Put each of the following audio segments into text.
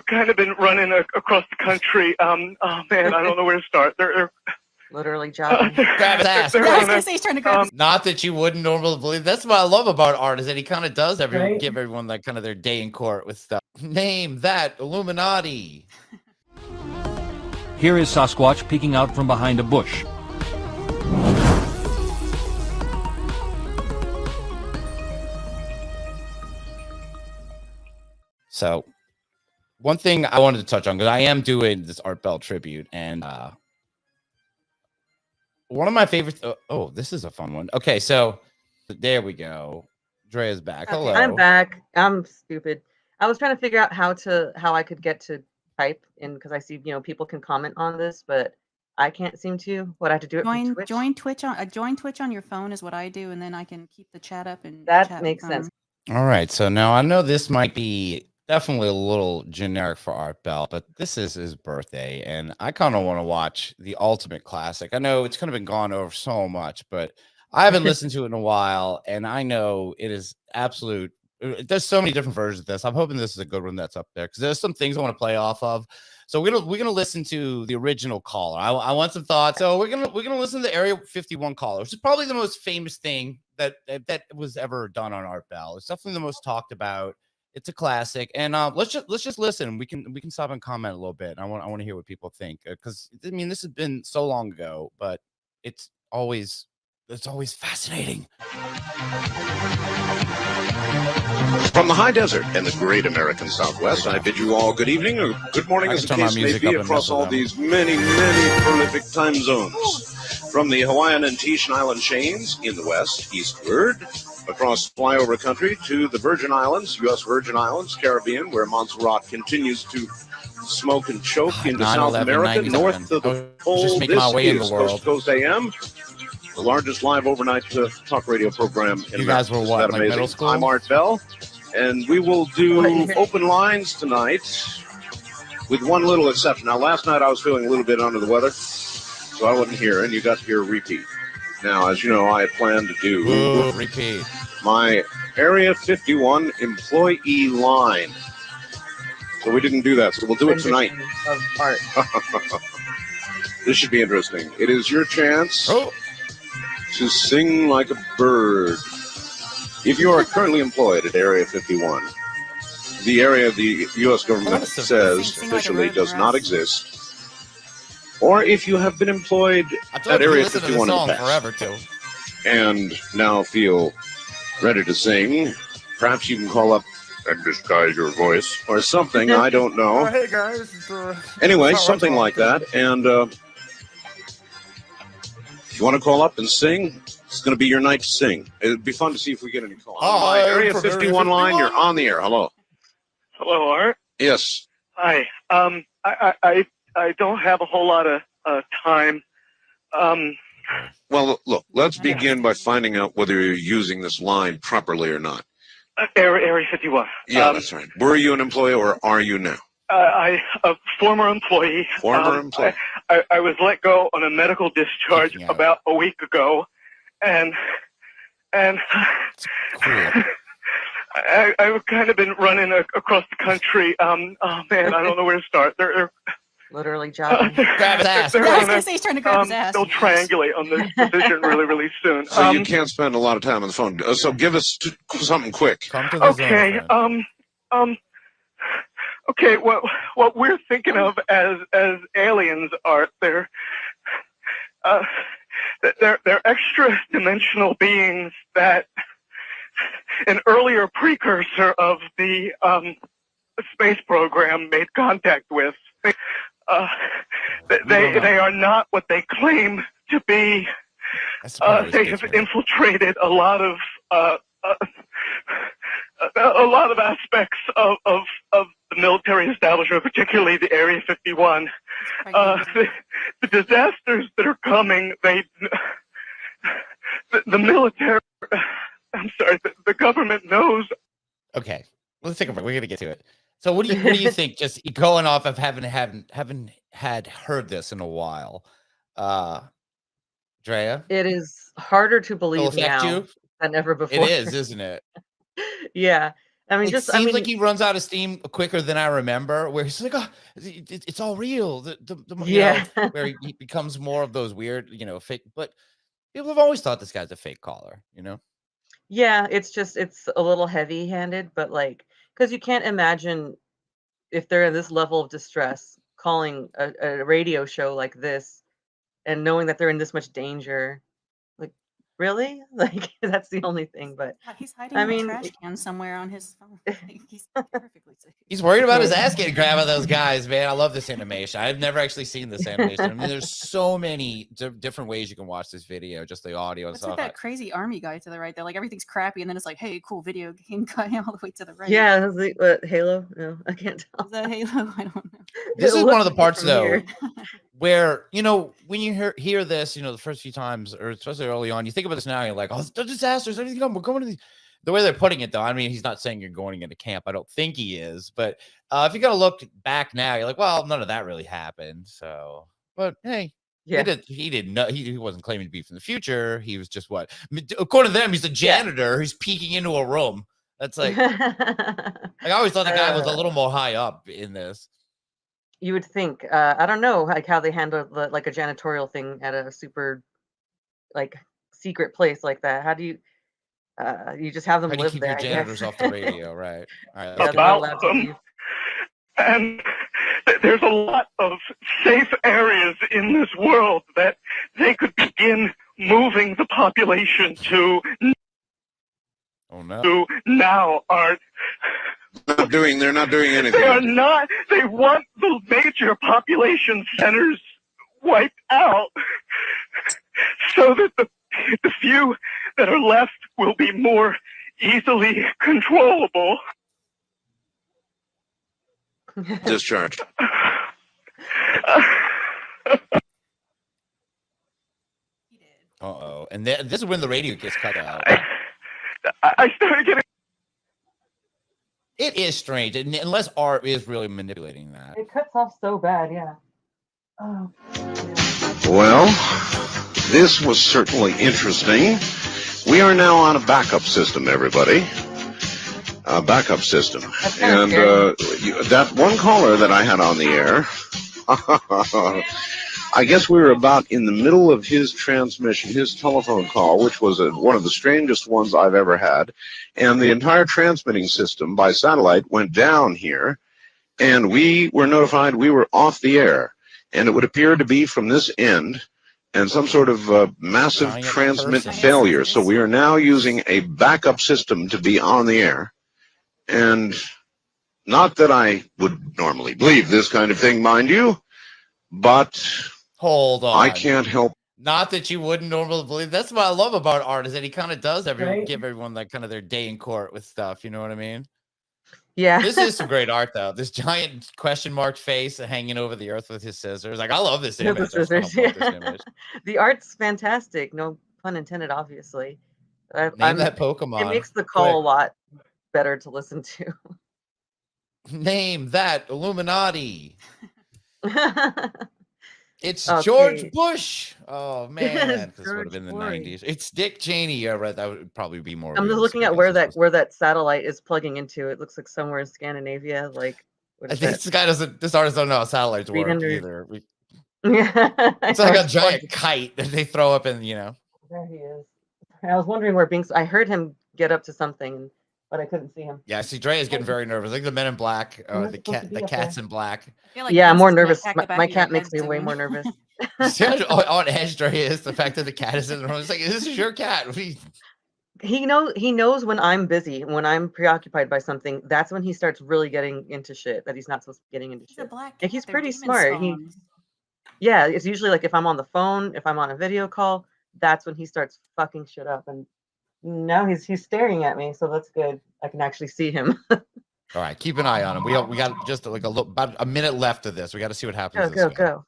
kind of been running across the country. Oh man, I don't know where to start. They're literally jogging. Grab his ass. I was gonna say he's trying to grab. Not that you wouldn't normally believe. That's what I love about art, is that he kind of does Right? give everyone like kind of their day in court with stuff. Name that Illuminati. Here is Sasquatch peeking out from behind a bush. So, one thing I wanted to touch on, because I am doing this Art Bell tribute, and one of my favorites. Oh, this is a fun one. Okay, so there we go. Drea's back. Okay, Hello. I'm back. I'm stupid. I was trying to figure out how I could get to type in, because I see people can comment on this, but I can't seem to. What I have to do it from Twitch? Join Twitch on your phone is what I do, and then I can keep the chat up and That chat makes with them. sense. All right, so now I know this might be definitely a little generic for Art Bell, but this is his birthday, and I kind of want to watch the ultimate classic. I know it's kind of been gone over so much, but I haven't listened to it in a while, and I know it is absolute. There's so many different versions of this. I'm hoping this is a good one that's up there, because there's some things I want to play off of. So we're gonna listen to the original caller. I want some thoughts. So we're gonna listen to the Area 51 caller, which is probably the most famous thing that was ever done on Art Bell. It's definitely the most talked about. It's a classic, and let's just listen. We can stop and comment a little bit. I want to hear what people think, because I mean, this has been so long ago, but it's always fascinating. From the high desert and the great American Southwest, I bid you all good evening or good morning, as the case may be, across all these many, many prolific time zones. From the Hawaiian and Tahitian island chains in the west, eastward, across flyover country to the Virgin Islands, U.S. Virgin Islands, Caribbean, where Montserrat continues to smoke and choke into South America, north of the pole. Just making my way in the world. Coast to Coast AM, the largest live overnight talk radio program in You guys were America. what, Isn't that like amazing? middle school? I'm Art Bell, and we will do open lines tonight, with one little exception. Now, last night I was feeling a little bit under the weather, so I wasn't here, and you got to hear a repeat. Now, as you know, I had planned to do repeat my Area 51 employee line. So we didn't do that, so we'll do it tonight. Of art. This should be interesting. It is your chance to sing like a bird. If you are currently employed at Area 51, the area the U.S. government says officially does not exist, or if you have been employed at Area 51 in the past forever too, and now feel ready to sing, perhaps you can call up and disguise your voice or something. I don't know. Oh, hey guys. Anyway, something like that. And if you want to call up and sing, it's going to be your night to sing. It'd be fun to see if we get any calls. Hi, Area 51 line, you're on the air. Hello. Hello, Art. Yes. Hi. I don't have a whole lot of time. Well, look, let's begin by finding out whether you're using this line properly or not. Area 51. Yeah, that's right. Were you an employee or are you now? A former employee. Former employee. I was let go on a medical discharge about a week ago, and Cool. I've kind of been running across the country. Oh man, I don't know where to start. They're literally jogging. Grab his ass. I was gonna say he's trying to grab his ass. They'll triangulate on this position really soon. So you can't spend a lot of time on the phone. So give us something quick. Come to the Okay. zone, Okay. What we're thinking of as aliens are they're extra dimensional beings that an earlier precursor of the space program made contact with. They are not what they claim to be. They have infiltrated a lot of aspects of the military establishment, particularly the Area 51. The disasters that are coming, the military. I'm sorry, the government knows. Okay, let's take a break. We're gonna get to it. So, what do you think? Just going off of haven't heard this in a while, Drea. It is harder to believe now you? than ever before. It is, isn't it? Yeah. I mean, It just, seems like he runs out of steam quicker than I remember, where he's like, oh, it's all real. yeah. Where he becomes more of those weird, fake. But people have always thought this guy's a fake caller, Yeah, it's a little heavy-handed, but like, because you can't imagine if they're in this level of distress, calling a radio show like this and knowing that they're in this much danger. Like, really? Like, that's the only thing. But He's hiding I in a mean, trash can somewhere on his phone. Like, he's perfectly safe. He's worried about his ass getting grabbed by those guys, man. I love this animation. I've never actually seen this animation. I mean, there's so many different ways you can watch this video, just the audio and What's stuff. with that crazy army guy to the right there? Like, everything's crappy, and then it's like, hey, cool video game guy all the way to the right. yeah, what, Halo? No, I can't tell. Is that Halo? I don't know. This is one of the Look parts, from though, here. where, when you hear this, the first few times, or especially early on, you think about this now, you're like, oh, the disasters, everything coming. We're going to the way they're putting it, though. I mean, he's not saying you're going into camp. I don't think he is. But if you got to look back now, you're like, well, none of that really happened. So, but hey, Yeah. he didn't know. He wasn't claiming to be from the future. He was just what? According to them, he's a janitor who's peeking into a room. That's like, I always thought the guy was a little more high up in this. You would think. I don't know, like how they handle like a janitorial thing at a super like secret place like that. How do you just have them How do you live keep there? your I janitors guess. off the radio, right? All right, Yeah, let's they're not About allowed to them. leave. And there's a lot of safe areas in this world that they could begin moving the population to. Oh no! To now, Art. They're not doing anything. They are not. They want the major population centers wiped out so that the few that are left will be more easily controllable. Discharged. Uh-oh. And this is when the radio gets cut out. I started getting... It is strange, unless Art is really manipulating that. It cuts off so bad, yeah. Oh. Yeah. Well, this was certainly interesting. We are now on a backup system, everybody. A backup system. And that one caller that I had on the air, I guess we were about in the middle of his transmission, his telephone call, which was one of the strangest ones I've ever had. And the entire transmitting system by satellite went down here, and we were notified we were off the air. And it would appear to be from this end, and some sort of massive transmit failure. So we are now using a backup system to be on the air. And not that I would normally believe this kind of thing, mind you, but hold on, I can't help. Not that you wouldn't normally believe. That's what I love about Art, is that he kind of does give everyone like kind of their day in court with stuff. You know what I mean? Yeah. This is some great art, though. This giant question mark face hanging over the earth with his scissors. Like, I love this image. The scissors, this image. The art's fantastic. No pun intended, obviously. Name that Pokemon. It makes the call a lot better to listen to. Name that Illuminati. It's okay. George Bush. Oh man, this would have been the 90s. It's Dick Cheney. Yeah, right. That would probably be more. I'm just looking at where that satellite is plugging into. It looks like somewhere in Scandinavia. Like, this artist don't know how satellites work either. Yeah, it's like a giant kite that they throw up in. There he is. I was wondering where Binks. I heard him get up to something, but I couldn't see him. Yeah, see, Drea is getting very nervous. Like the Men in Black, the cats in black. Like yeah, I'm more nervous. My cat makes me way more nervous. On edge, Drea is the fact that the cat is in the room. It's like, this is your cat. He knows when I'm busy, when I'm preoccupied by something. That's when he starts really getting into shit that he's not supposed to be getting into shit. Like, he's pretty smart. Yeah, it's usually like if I'm on the phone, if I'm on a video call, that's when he starts fucking shit up. And now he's staring at me, so that's good. I can actually see him. All right, keep an eye on him. We got just like about a minute left of this. We got to see what happens. Go.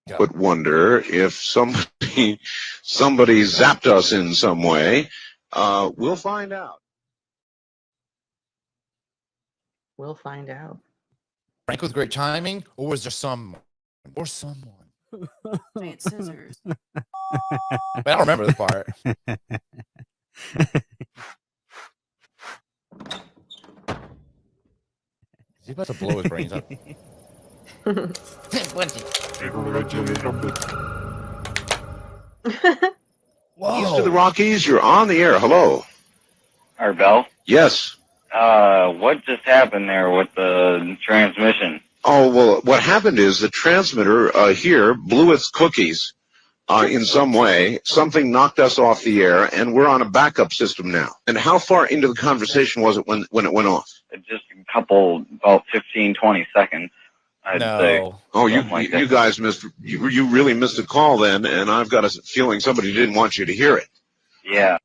But wonder if somebody zapped us in some way. We'll find out. We'll find out. Frank with great timing, or was there someone? Giant scissors. But I don't remember the part. Is he about to blow his brains up? East of the Rockies, you're on the air. Hello. Art Bell? Yes. What just happened there with the transmission? Oh, well, what happened is the transmitter here blew its cookies in some way. Something knocked us off the air, and we're on a backup system now. And how far into the conversation was it when it went off? Just a couple, about 15, 20 seconds, I'd say. Oh, you guys missed. You really missed a call then, and I've got a feeling somebody didn't want you to hear it. Yeah.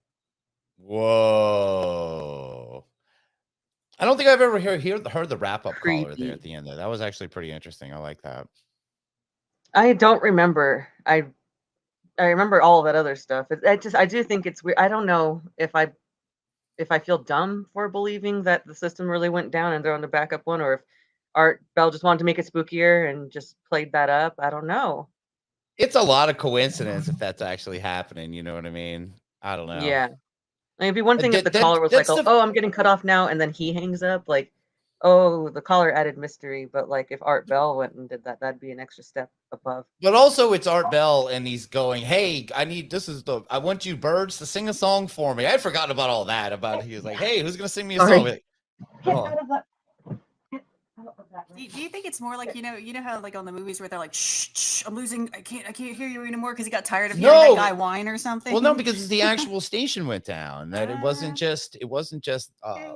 Whoa. I don't think I've ever heard the wrap-up caller there at the end there. That was actually pretty interesting. I like that. I don't remember. I remember all of that other stuff. I do think it's weird. I don't know if I feel dumb for believing that the system really went down and they're on the backup one, or if Art Bell just wanted to make it spookier and just played that up. I don't know. It's a lot of coincidence if that's actually happening. You know what I mean? I don't know. Yeah. I mean, it'd be one thing if the caller was like, oh, I'm getting cut off now, and then he hangs up. Like, oh, the caller added mystery. But like if Art Bell went and did that, that'd be an extra step above. But also it's Art Bell and he's going, hey, I want you birds to sing a song for me. I'd forgotten about all that. He was like, hey, who's gonna sing me a song? Do you think it's more like you know how like on the movies where they're like, shh, I'm losing, I can't hear you anymore because he got tired of hearing that guy whine or something? Well, no, because the actual station went down. That it wasn't just I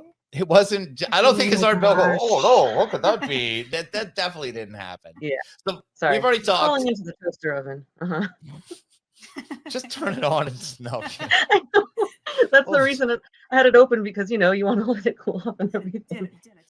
don't think it's Art Bell going, oh no, what could that be? That definitely didn't happen. Yeah. So sorry. We've already talked. Falling into the toaster oven. Just turn it on and snow. That's the reason I had it open, because you want to let it cool off and everything.